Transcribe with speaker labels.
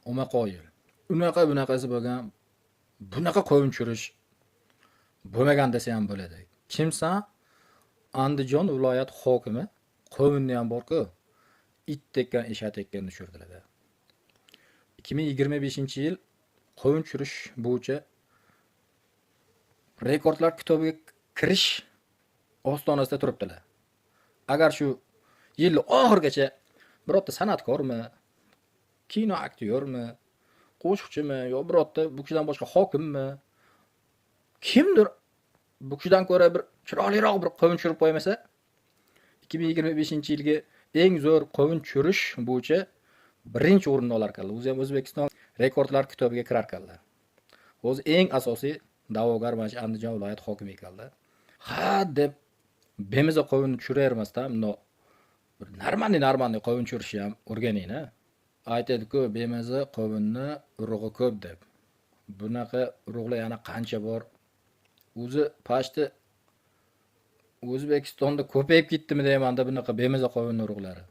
Speaker 1: Qo'yil. Bunaqasi bo'lgan, bunaqa qo'yun churish bo'lmagan desa ham bo'ladi. Kimsa Andijon viloyat hokimi qo'yinni ham borku, it tekkan, eshak tekkanni tushirdilar. 2025-yil qo'yun churish bo'yicha rekordlar kitobiga kirish ostonasida turibdilar. Agar shu yil oxirigacha birorta san'atkormi, kino aktyormi, qo'shiqchimi yo birorta bu kishidan boshqa hokimmi, kimdir bu kishidan ko'ra bir chiroyliroq bir qo'yun churib qo'ymasa, 2025-yilgi eng zo'r qo'yun churish bo'yicha birinchi o'rinni olar ekanlar. O'zi ham O'zbekiston rekordlar kitobiga kirar ekanlar. O'zi eng asosiy da'vogar mana shu Andijon viloyat hokimi ekanlar. Ha deb bemiza qo'yinni tushiravermasdan, bir normalniy qo'yin churishni ham o'rganinglar. Aytadi-ku, bemiza qo'yinni urug'i ko'p deb. Bunaqa urug'lar yana qancha bor? O'zi pashti O'zbekistonda ko'payib ketdimi deymanda bunaqa bemiza qo'yinni urug'lari.